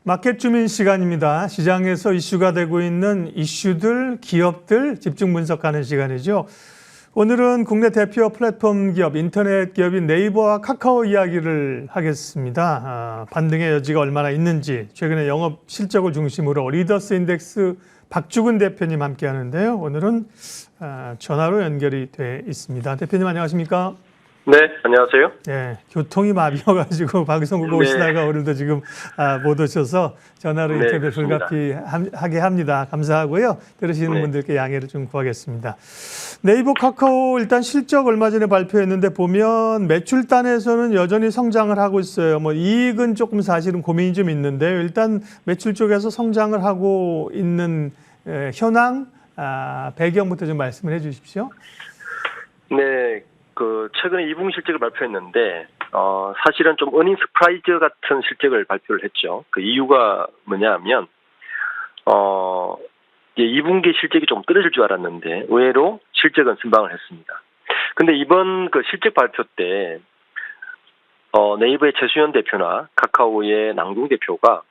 마켓 주민 시간입니다. 시장에서 이슈가 되고 있는 이슈들, 기업들 집중 분석하는 시간이죠. 오늘은 국내 대표 플랫폼 기업, 인터넷 기업인 네이버와 카카오 이야기를 하겠습니다. 반등의 여지가 얼마나 있는지, 최근에 영업 실적을 중심으로 리더스 인덱스 박주근 대표님 함께 하는데요. 오늘은 전화로 연결이 돼 있습니다. 대표님 안녕하십니까? 네, 안녕하세요. 네, 교통이 마비여가지고 방송국 오시다가 오늘도 지금 못 오셔서 전화로 인터뷰 불가피하게 합니다. 감사하고요. 들으시는 분들께 양해를 좀 구하겠습니다. 네이버, 카카오 일단 실적 얼마 전에 발표했는데 보면 매출단에서는 여전히 성장을 하고 있어요. 뭐 이익은 조금 사실은 고민이 좀 있는데요. 일단 매출 쪽에서 성장을 하고 있는 현황, 배경부터 좀 말씀을 해주십시오. 네. 최근에 2분기 실적을 발표했는데, 사실은 좀 어닝 서프라이즈 같은 실적을 발표를 했죠. 그 이유가 뭐냐면, 2분기 실적이 좀 떨어질 줄 알았는데, 의외로 실적은 선방을 했습니다. 근데 이번 그 실적 발표 때, 네이버의 최수연 대표나 카카오의 남궁 대표가,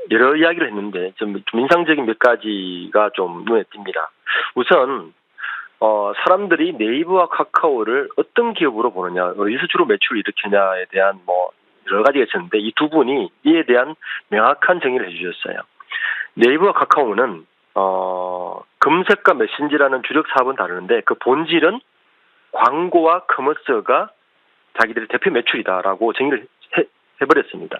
여러 이야기를 했는데, 좀 인상적인 몇 가지가 좀 눈에 띕니다. 우선, 사람들이 네이버와 카카오를 어떤 기업으로 보느냐, 어디서 주로 매출을 일으키냐에 대한 여러 가지가 있었는데 이 두 분이 이에 대한 명확한 정의를 해주셨어요. 네이버와 카카오는 검색과 메신저라는 주력 사업은 다르는데 그 본질은 광고와 커머스가 자기들의 대표 매출이다라고 정의를 해버렸습니다.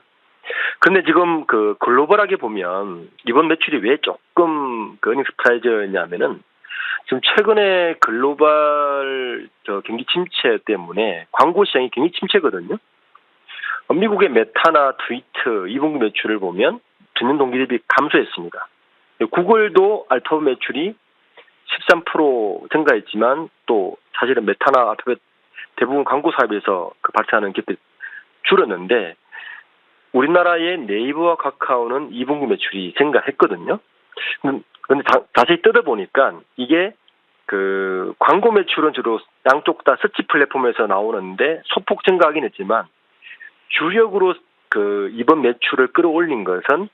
근데 지금 글로벌하게 보면 이번 매출이 왜 조금 어닝 서프라이즈였냐면은 지금 최근에 글로벌 경기 침체 때문에 광고 시장이 굉장히 침체거든요. 미국의 메타나 트위터 2분기 매출을 보면 전년 동기 대비 감소했습니다. 구글도 알파벳 매출이 13% 증가했지만 또 사실은 메타나 알파벳 대부분 광고 사업에서 발생하는 기업들이 줄었는데 우리나라의 네이버와 카카오는 2분기 매출이 증가했거든요. 그런데 자세히 뜯어보니까 이게 광고 매출은 주로 양쪽 다 서치 플랫폼에서 나오는데 소폭 증가하긴 했지만 주력으로 이번 매출을 끌어올린 것은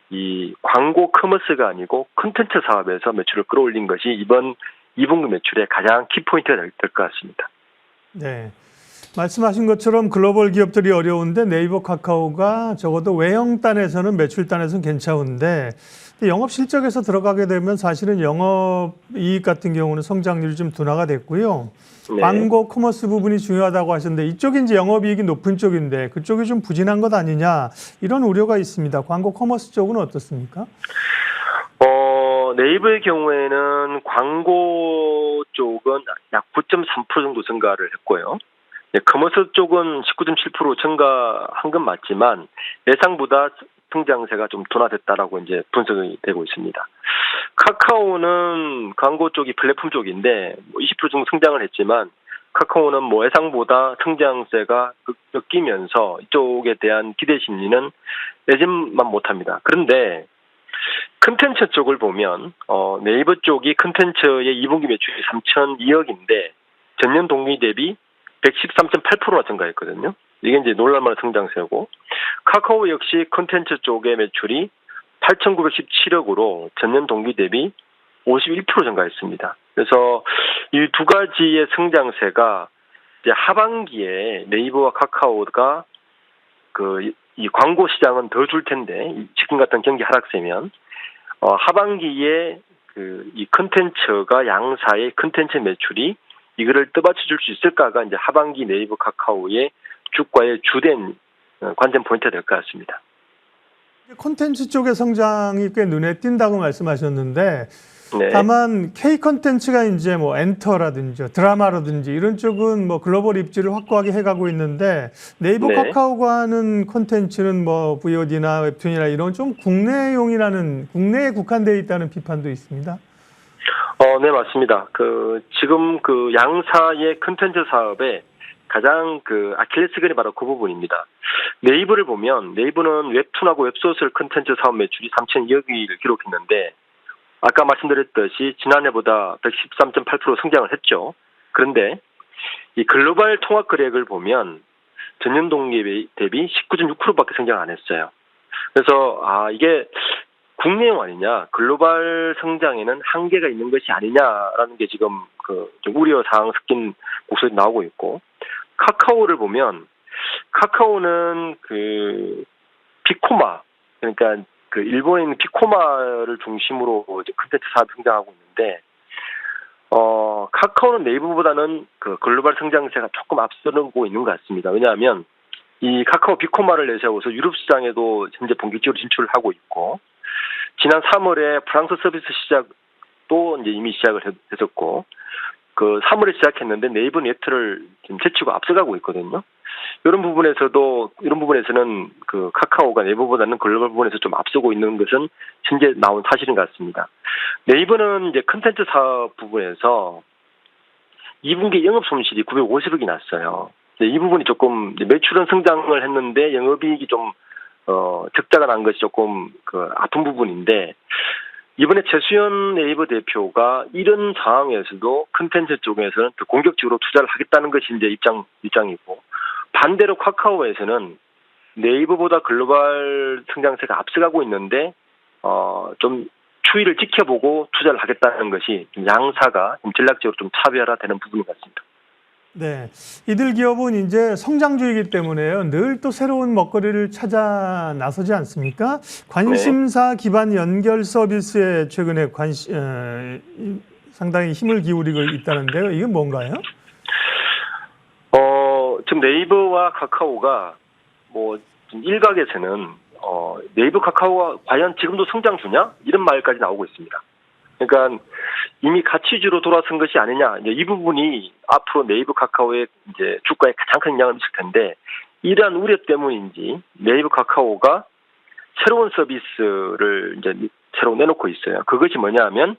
이 광고 커머스가 아니고 콘텐츠 사업에서 매출을 끌어올린 것이 이번 2분기 매출의 가장 키포인트가 될 것 같습니다. 네. 말씀하신 것처럼 글로벌 기업들이 어려운데 네이버, 카카오가 적어도 외형단에서는 매출단에서는 괜찮은데 영업 실적에서 들어가게 되면 사실은 영업이익 같은 경우는 성장률이 좀 둔화가 됐고요. 네. 광고, 커머스 부분이 중요하다고 하셨는데 이쪽이 이제 영업이익이 높은 쪽인데 그쪽이 좀 부진한 것 아니냐 이런 우려가 있습니다. 광고, 커머스 쪽은 어떻습니까? 네이버의 경우에는 광고 쪽은 약 9.3% 정도 증가를 했고요. 네, 커머스 쪽은 19.7% 증가한 건 맞지만 예상보다 성장세가 좀 둔화됐다라고 이제 분석이 되고 있습니다. 카카오는 광고 쪽이 플랫폼 쪽인데 20% 정도 성장을 했지만 카카오는 예상보다 성장세가 꺾이면서 이쪽에 대한 기대 심리는 예전만 못합니다. 그런데 컨텐츠 쪽을 보면 네이버 쪽이 컨텐츠의 2분기 매출이 3,002억인데 전년 동기 대비 113.8%나 증가했거든요. 이게 이제 놀랄만한 성장세고 카카오 역시 콘텐츠 쪽의 매출이 8,917억으로 전년 동기 대비 51% 증가했습니다. 그래서 이 두 가지의 성장세가 이제 하반기에 네이버와 카카오가 이 광고 시장은 더 줄 텐데 지금 같은 경기 하락세면 하반기에 이 콘텐츠가 양사의 콘텐츠 매출이 이거를 떠받쳐 줄 수 있을까가 이제 하반기 네이버 카카오의 주가의 주된 관전 포인트가 될 것 같습니다. 콘텐츠 쪽의 성장이 꽤 눈에 띈다고 말씀하셨는데 네. 다만 K 콘텐츠가 이제 엔터라든지 드라마라든지 이런 쪽은 글로벌 입지를 확고하게 해가고 있는데 네이버, 네. 카카오가 하는 콘텐츠는 VOD나 웹툰이나 이런 좀 국내용이라는 국내에 국한되어 있다는 비판도 있습니다. 네, 맞습니다. 지금 양사의 콘텐츠 사업에 가장 아킬레스건이 바로 그 부분입니다. 네이버를 보면 네이버는 웹툰하고 웹소설 콘텐츠 사업 매출이 3,002억을 기록했는데 아까 말씀드렸듯이 지난해보다 113.8% 성장을 했죠. 그런데 이 글로벌 통합 거래액을 보면 전년 동기 대비 19.6%밖에 성장 안 했어요. 그래서 이게 국내용 아니냐, 글로벌 성장에는 한계가 있는 것이 아니냐라는 게 지금 좀 우려 사항 섞인 목소리 나오고 있고, 카카오를 보면 카카오는 피코마, 그러니까 일본에 있는 피코마를 중심으로 이제 콘텐츠 사업이 성장하고 있는데, 카카오는 네이버보다는 글로벌 성장세가 조금 앞서고 있는 것 같습니다. 왜냐하면 이 카카오 피코마를 내세워서 유럽 시장에도 현재 본격적으로 진출을 하고 있고, 지난 3월에 프랑스 서비스 시작도 이제 이미 시작을 했었고, 3월에 시작했는데 네이버 네트를 지금 제치고 앞서가고 있거든요. 이런 부분에서는 카카오가 네이버보다는 글로벌 부분에서 좀 앞서고 있는 것은 현재 나온 사실인 것 같습니다. 네이버는 이제 컨텐츠 사업 부분에서 2분기 영업 손실이 950억이 났어요. 이 부분이 조금 매출은 성장을 했는데 영업이익이 좀 적자가 난 것이 조금 아픈 부분인데, 이번에 최수연 네이버 대표가 이런 상황에서도 컨텐츠 쪽에서는 더 공격적으로 투자를 하겠다는 것이 이제 입장이고, 반대로 카카오에서는 네이버보다 글로벌 성장세가 앞서가고 있는데 좀 추이를 지켜보고 투자를 하겠다는 것이 양사가 전략적으로 좀 차별화되는 부분인 것 같습니다. 네, 이들 기업은 이제 성장주이기 때문에요. 늘 또 새로운 먹거리를 찾아 나서지 않습니까? 관심사 기반 연결 서비스에 최근에 상당히 힘을 기울이고 있다는데요. 이게 뭔가요? 지금 네이버와 카카오가 일각에서는 네이버 카카오가 과연 지금도 성장주냐? 이런 말까지 나오고 있습니다. 그러니까 이미 가치주로 돌아선 것이 아니냐, 이제 이 부분이 앞으로 네이버 카카오의 이제 주가에 가장 큰 영향을 미칠 텐데, 이러한 우려 때문인지 네이버 카카오가 새로운 서비스를 이제 새로 내놓고 있어요. 그것이 뭐냐하면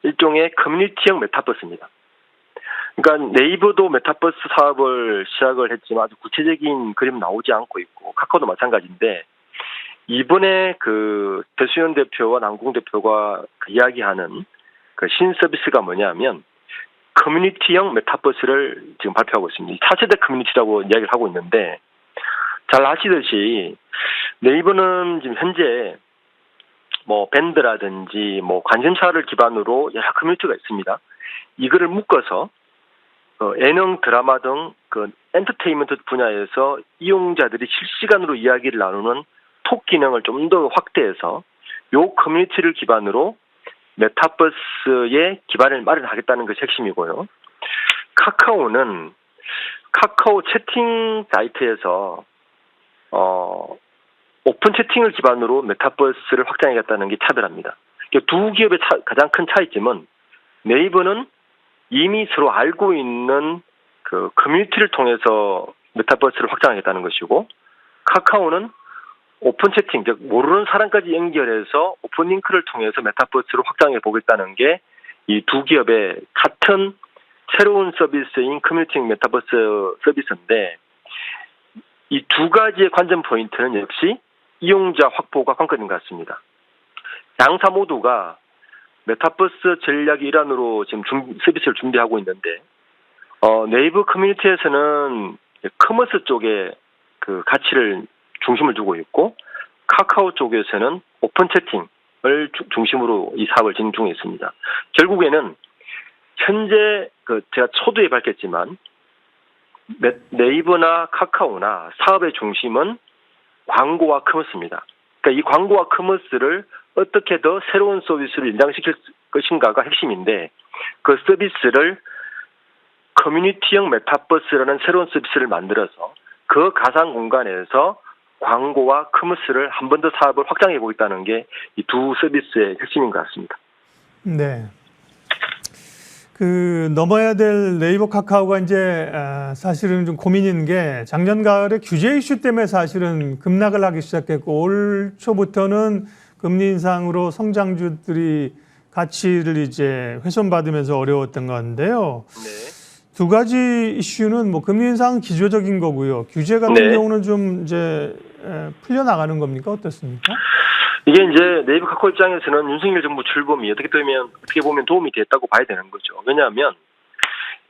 일종의 커뮤니티형 메타버스입니다. 그러니까 네이버도 메타버스 사업을 시작을 했지만 아주 구체적인 그림 나오지 않고 있고, 카카오도 마찬가지인데, 이번에 최수연 대표와 남궁 대표가 이야기하는 신 서비스가 뭐냐면 커뮤니티형 메타버스를 지금 발표하고 있습니다. 4세대 커뮤니티라고 이야기를 하고 있는데, 잘 아시듯이 네이버는 지금 현재 밴드라든지 관심사를 기반으로 여러 커뮤니티가 있습니다. 이거를 묶어서 예능, 드라마 등 엔터테인먼트 분야에서 이용자들이 실시간으로 이야기를 나누는 톡 기능을 좀 더 확대해서 요 커뮤니티를 기반으로 메타버스의 기반을 마련하겠다는 것이 핵심이고요. 카카오는 카카오 채팅 사이트에서 오픈 채팅을 기반으로 메타버스를 확장하겠다는 게 차별합니다. 두 기업의 가장 큰 차이점은 네이버는 이미 서로 알고 있는 커뮤니티를 통해서 메타버스를 확장하겠다는 것이고, 카카오는 오픈 채팅, 즉 모르는 사람까지 연결해서 오픈 링크를 통해서 메타버스를 확장해 보겠다는 게 이 두 기업의 같은 새로운 서비스인 커뮤니티 메타버스 서비스인데, 이 두 가지의 관전 포인트는 역시 이용자 확보가 관건인 것 같습니다. 양사 모두가 메타버스 전략의 일환으로 지금 서비스를 준비하고 있는데, 네이버 커뮤니티에서는 커머스 쪽에 가치를 중심을 두고 있고, 카카오 쪽에서는 오픈 채팅을 중심으로 이 사업을 진행 중에 있습니다. 결국에는 현재 제가 초두에 밝혔지만 네이버나 카카오나 사업의 중심은 광고와 커머스입니다. 그러니까 이 광고와 커머스를 어떻게 더 새로운 서비스를 연장시킬 것인가가 핵심인데, 그 서비스를 커뮤니티형 메타버스라는 새로운 서비스를 만들어서 그 가상 공간에서 광고와 커머스를 한 번 더 사업을 확장해 보고 있다는 게 이 두 서비스의 핵심인 것 같습니다. 네. 넘어야 될 네이버 카카오가 이제 사실은 좀 고민인 게, 작년 가을에 규제 이슈 때문에 사실은 급락을 하기 시작했고, 올 초부터는 금리 인상으로 성장주들이 가치를 이제 훼손받으면서 어려웠던 건데요. 네. 두 가지 이슈는 금리 인상은 기조적인 거고요. 규제 같은 경우는 좀 이제 풀려나가는 겁니까? 어떻습니까? 이게 이제 네이버 카카오 입장에서는 윤석열 정부 출범이 어떻게 보면 도움이 됐다고 봐야 되는 거죠. 왜냐하면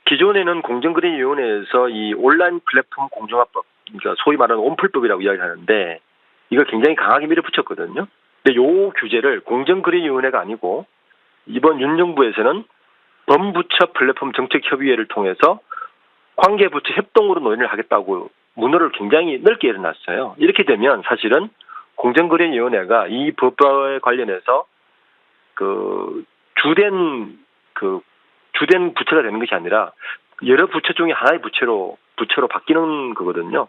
기존에는 공정거래위원회에서 이 온라인 플랫폼 공정화법, 그러니까 소위 말하는 온플법이라고 이야기하는데, 이거 굉장히 강하게 밀어붙였거든요. 근데 요 규제를 공정거래위원회가 아니고 이번 윤 정부에서는 범부처 플랫폼 정책협의회를 통해서 관계부처 협동으로 논의를 하겠다고 문호를 굉장히 넓게 열어놨어요. 이렇게 되면 사실은 공정거래위원회가 이 법에 관련해서 주된 부처가 되는 것이 아니라 여러 부처 중에 하나의 부처로 바뀌는 거거든요.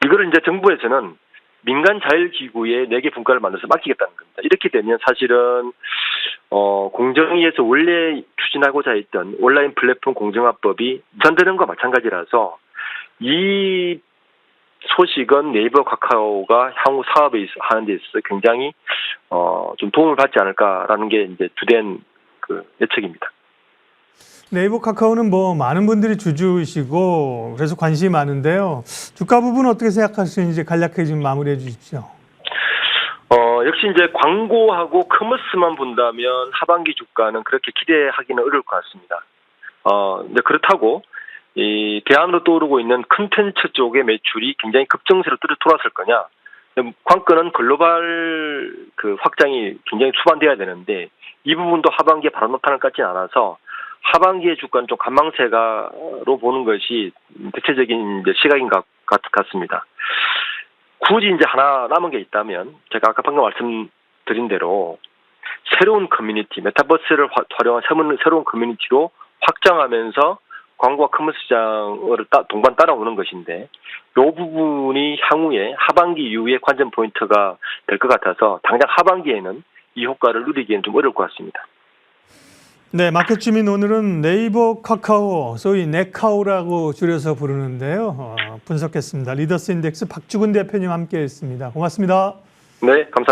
이거를 이제 정부에서는 민간 자율기구에 4개 분과를 만들어서 맡기겠다는 겁니다. 이렇게 되면 사실은 공정위에서 원래 추진하고자 했던 온라인 플랫폼 공정화법이 무산되는 것과 마찬가지라서 이 소식은 네이버 카카오가 향후 사업에 하는 데 있어서 굉장히 좀 도움을 받지 않을까라는 게 이제 주된 예측입니다. 네이버 카카오는 뭐 많은 분들이 주주이시고 그래서 관심이 많은데요. 주가 부분 어떻게 생각하시는지 간략하게 좀 마무리해 주십시오. 역시 이제 광고하고 커머스만 본다면 하반기 주가는 그렇게 기대하기는 어려울 것 같습니다. 이제 그렇다고 이 대안으로 떠오르고 있는 콘텐츠 쪽의 매출이 굉장히 급증세로 돌아설 거냐? 관건은 글로벌 확장이 굉장히 수반돼야 되는데 이 부분도 하반기에 바로 나타날 것 같지는 않아서 하반기의 주가는 좀 관망세가로 보는 것이 대체적인 이제 시각인 것 같습니다. 굳이 이제 하나 남은 게 있다면 제가 아까 방금 말씀드린 대로 새로운 커뮤니티, 메타버스를 활용한 새로운 커뮤니티로 확장하면서 광고와 커머스 시장을 동반 따라오는 것인데 이 부분이 향후에 하반기 이후의 관전 포인트가 될 것 같아서 당장 하반기에는 이 효과를 누리기에는 좀 어려울 것 같습니다. 네, 마켓 주민 오늘은 네이버 카카오, 소위 네카오라고 줄여서 부르는데요. 분석했습니다. 리더스 인덱스 박주근 대표님 함께했습니다. 고맙습니다. 네, 감사합니다.